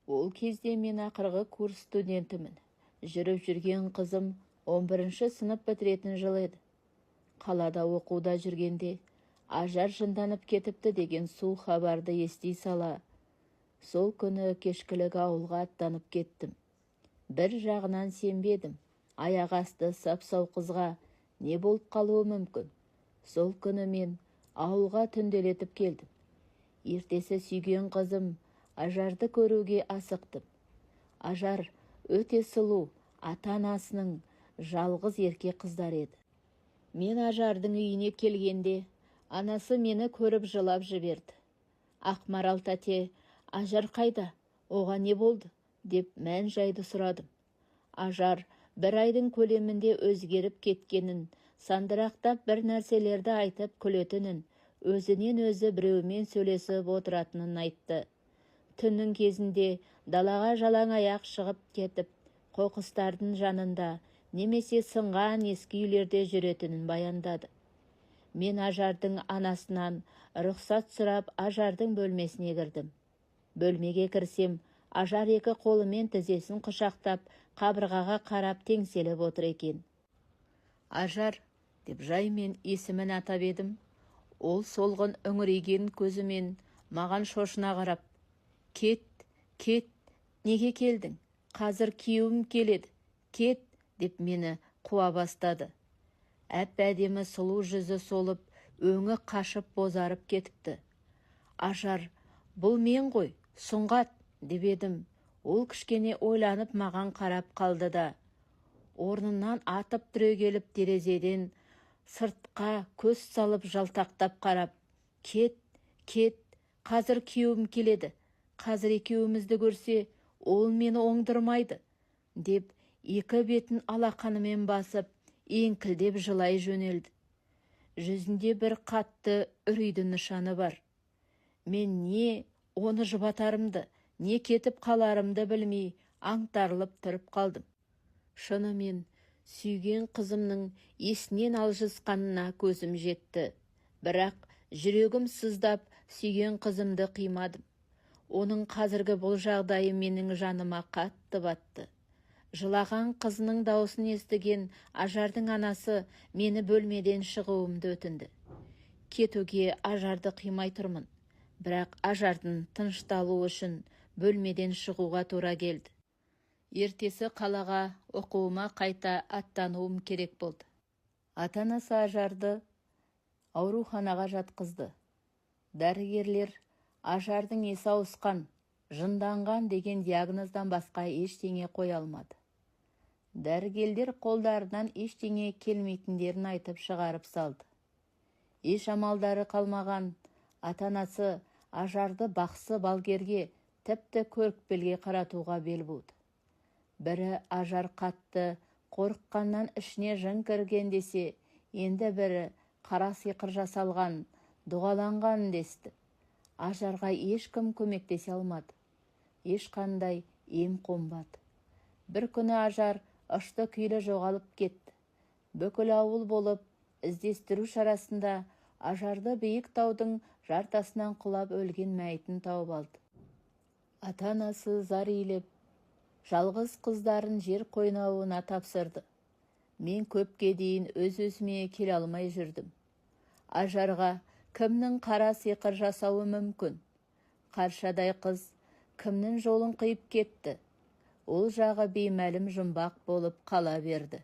Ол кезде мен ақырғы курс студентімін. Жүріп жүрген қызым 11-ші сынып бітіретін жыл еді. Қалада оқуда жүргенде ажар жынданып кетіпті деген суық хабарды ести сала, сол күні кешкілік ауылға аттанып кеттім. Бір жағынан сенбедім. Аяқ асты сап-сау қызға не болып қалуы мүмкін. Сол күні мен ауылға түнделетіп келдім. Ертесі сүйген қызым Ажарды көруге асықтым. Ажар өте сұлу, ата-анасының жалғыз ерке қыздар еді. Мен Ажардың үйіне келгенде анасы мені көріп жылап жіберді. Ақмарал тәте, Ажар қайда? Оған не болды? Деп мән жайды сұрадым. Ажар бір айдың көлемінде өзгеріп кеткенін, сандырақтап бір нәрселерді айтып күлетінін, өзінен өзі біреумен сөйлесіп отыратынын айтты. Түннің кезінде далаға жалаң аяқ шығып кетіп, қоқыстардың жанында немесе сынған ескі үйлерде жүретінін баяндады. Мен Ажардың анасынан рұқсат сұрап Ажардың бөлмесіне кірдім. Бөлмеге кірсем, Ажар екі қолымен тізесін құшақтап, қабырғаға қарап теңселіп отыр екен. Ажар, деп жаймен есімін атап едім. Ол солғын үңірейген көзімен маған шошына қарап, кет, неге келдің? Қазір күйеуім келеді, кет, деп мені қуа бастады. Әп-әдемі сұлу жүзі солып, өңі қашып бозарып кетіпті. Ажар, бұл мен ғой, Сұңғат, деп едім. Ол кішкене ойланып маған қарап қалды да, орнынан атып түрегеліп терезеден сыртқа көз салып жалтақтап қарап, кет, қазір күйеуім келеді. Қазір екеуімізді көрсе, ол мені оңдырмайды, деп екі бетін алақанымен басып, еңкілдеп жылай жөнелді. Жүзінде бір қатты үрейдің нышаны бар. Мен не оны жұбатарымды, не кетіп қаларымды білмей, аңтарылып тұрып қалдым. Шынымен, сүйген қызымның есінен алжысқанына көзім жетті. Бірақ жүрегім сыздап, сүйген қызымды қимадым. Оның қазіргі бұл жағдайы менің жаныма қатты батты. Жылаған қызының даусын естіген Ажардың анасы мені бөлмеден шығуымды өтінді. Кетуге Ажарды қимай тұрмын, бірақ Ажардың тынышталуы үшін бөлмеден шығуға тура келді. Ертесі қалаға оқуыма қайта аттануым керек болды. Ата-анасы Ажарды ауруханаға жатқызды. Дәрігерлер Ажардың есі ауысқан, жынданған деген диагноздан басқа ештеңе қоя алмады. Дәрігерлер қолдарынан ештеңе келмейтіндерін айтып шығарып салды. Еш амалдары қалмаған ата-анасы Ажарды бақсы балгерге, тіпті көріпкелге қаратуға бел буды. Бірі Ажар қатты қорыққаннан ішіне жын кірген десе, енді бірі қара сиқыр жасалған, дұғаланған десті. Ажарға ешкім көмектесе алмады. Ешқандай ем қонбады. Бір күні Ажар ышты күйлі жоғалып кетті. Бүкіл ауыл болып іздестіру шарасында Ажарды биік таудың жартасынан құлап өлген мәйітін тауып алды. Ата-анасы зар илеп, жалғыз қыздарын жер қойнауына тапсырды. Мен көпке дейін өз-өзіме келе алмай жүрдім. Ажарға кімнің қара сиқыр жасауы мүмкін? Қаршадай қыз кімнің жолын қиып кетті? Ол жағы беймәлім жұмбақ болып қала берді.